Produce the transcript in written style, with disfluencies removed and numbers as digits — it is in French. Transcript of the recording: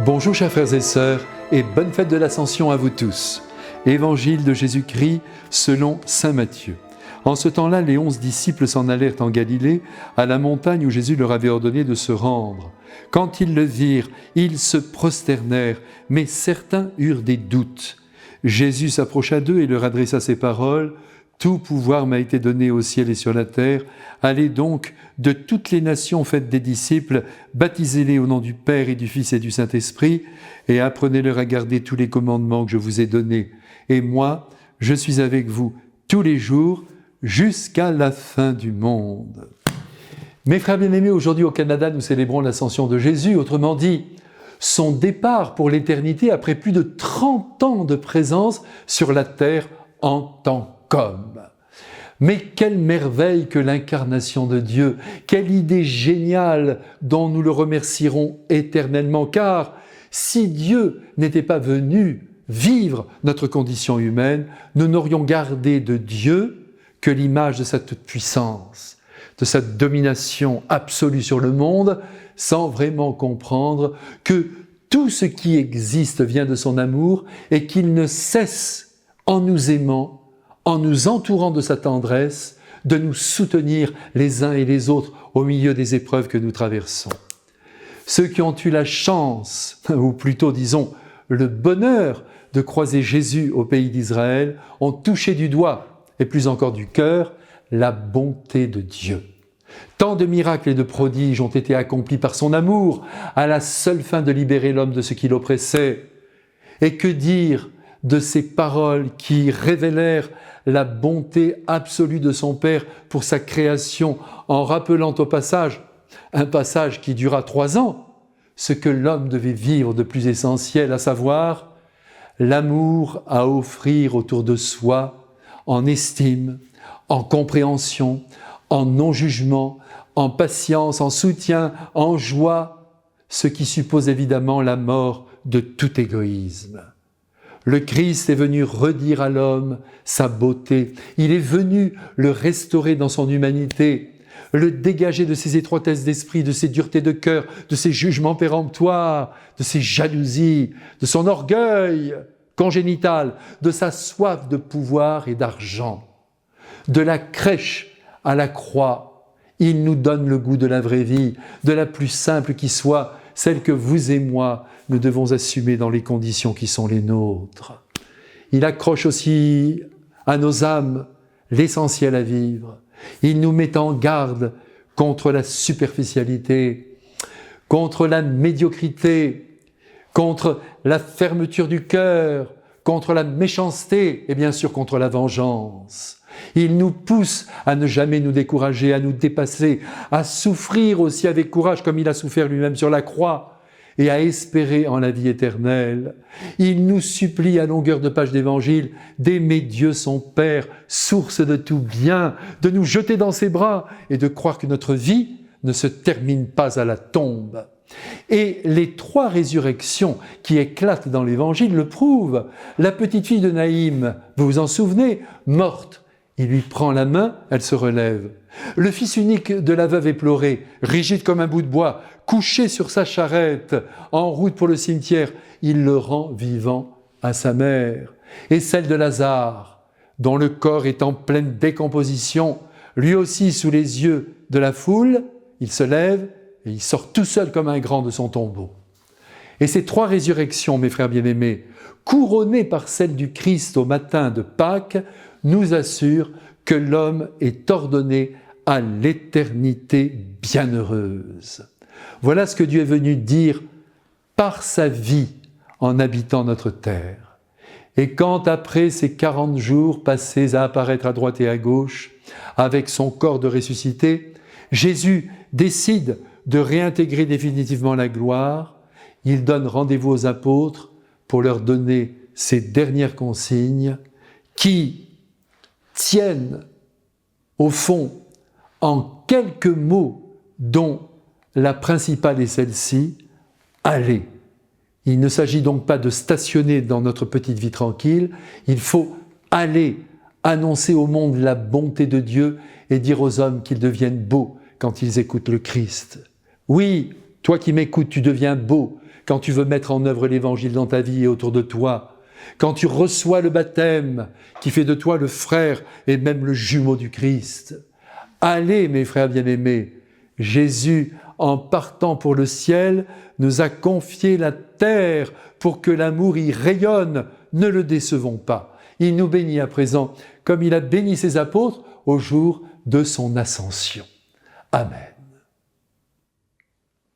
Bonjour chers frères et sœurs et bonne fête de l'Ascension à vous tous. Évangile de Jésus-Christ selon saint Matthieu. En ce temps-là, les 11 disciples s'en allèrent en Galilée, à la montagne où Jésus leur avait ordonné de se rendre. Quand ils le virent, ils se prosternèrent, mais certains eurent des doutes. Jésus s'approcha d'eux et leur adressa ces paroles. « Tout pouvoir m'a été donné au ciel et sur la terre. Allez donc de toutes les nations, faites des disciples, baptisez-les au nom du Père et du Fils et du Saint-Esprit, et apprenez-leur à garder tous les commandements que je vous ai donnés. Et moi, je suis avec vous tous les jours, jusqu'à la fin du monde. » Mes frères bien-aimés, aujourd'hui au Canada, nous célébrons l'ascension de Jésus, autrement dit, son départ pour l'éternité après plus de 30 ans de présence sur la terre en tant qu'homme. Mais quelle merveille que l'incarnation de Dieu, quelle idée géniale dont nous le remercierons éternellement, car si Dieu n'était pas venu vivre notre condition humaine, nous n'aurions gardé de Dieu que l'image de sa toute-puissance, de sa domination absolue sur le monde, sans vraiment comprendre que tout ce qui existe vient de son amour et qu'il ne cesse, en nous aimant, en nous entourant de sa tendresse, de nous soutenir les uns et les autres au milieu des épreuves que nous traversons. Ceux qui ont eu la chance, ou plutôt disons le bonheur de croiser Jésus au pays d'Israël, ont touché du doigt, et plus encore du cœur, la bonté de Dieu. Tant de miracles et de prodiges ont été accomplis par son amour, à la seule fin de libérer l'homme de ce qui l'oppressait. Et que dire de ces paroles qui révélèrent la bonté absolue de son Père pour sa création, en rappelant au passage, un passage qui dura 3 ans, ce que l'homme devait vivre de plus essentiel, à savoir l'amour à offrir autour de soi, en estime, en compréhension, en non-jugement, en patience, en soutien, en joie, ce qui suppose évidemment la mort de tout égoïsme. Le Christ est venu redire à l'homme sa beauté. Il est venu le restaurer dans son humanité, le dégager de ses étroitesses d'esprit, de ses duretés de cœur, de ses jugements péremptoires, de ses jalousies, de son orgueil congénital, de sa soif de pouvoir et d'argent. De la crèche à la croix, il nous donne le goût de la vraie vie, de la plus simple qui soit, celle que vous et moi, nous devons assumer dans les conditions qui sont les nôtres. Il accroche aussi à nos âmes l'essentiel à vivre. Il nous met en garde contre la superficialité, contre la médiocrité, contre la fermeture du cœur, contre la méchanceté et bien sûr contre la vengeance. Il nous pousse à ne jamais nous décourager, à nous dépasser, à souffrir aussi avec courage comme il a souffert lui-même sur la croix et à espérer en la vie éternelle. Il nous supplie à longueur de page d'Évangile d'aimer Dieu son Père, source de tout bien, de nous jeter dans ses bras et de croire que notre vie ne se termine pas à la tombe. Et les 3 résurrections qui éclatent dans l'Évangile le prouvent. La petite fille de Naïm, vous vous en souvenez, morte. Il lui prend la main, elle se relève. Le fils unique de la veuve éplorée, rigide comme un bout de bois, couché sur sa charrette, en route pour le cimetière, il le rend vivant à sa mère. Et celle de Lazare, dont le corps est en pleine décomposition, lui aussi sous les yeux de la foule, il se lève et il sort tout seul comme un grand de son tombeau. Et ces 3 résurrections, mes frères bien-aimés, couronnées par celle du Christ au matin de Pâques, nous assurent que l'homme est ordonné à l'éternité bienheureuse. Voilà ce que Dieu est venu dire par sa vie en habitant notre terre. Et quand après ces 40 jours passés à apparaître à droite et à gauche, avec son corps de ressuscité, Jésus décide de réintégrer définitivement la gloire, il donne rendez-vous aux apôtres pour leur donner ses dernières consignes qui tiennent au fond en quelques mots dont la principale est celle-ci, allez. Il ne s'agit donc pas de stationner dans notre petite vie tranquille, il faut aller annoncer au monde la bonté de Dieu et dire aux hommes qu'ils deviennent beaux quand ils écoutent le Christ. Oui, toi qui m'écoutes, tu deviens beau quand tu veux mettre en œuvre l'Évangile dans ta vie et autour de toi, quand tu reçois le baptême qui fait de toi le frère et même le jumeau du Christ. Allez, mes frères bien-aimés, Jésus, en partant pour le ciel, nous a confié la terre pour que l'amour y rayonne. Ne le décevons pas. Il nous bénit à présent comme il a béni ses apôtres au jour de son ascension. Amen.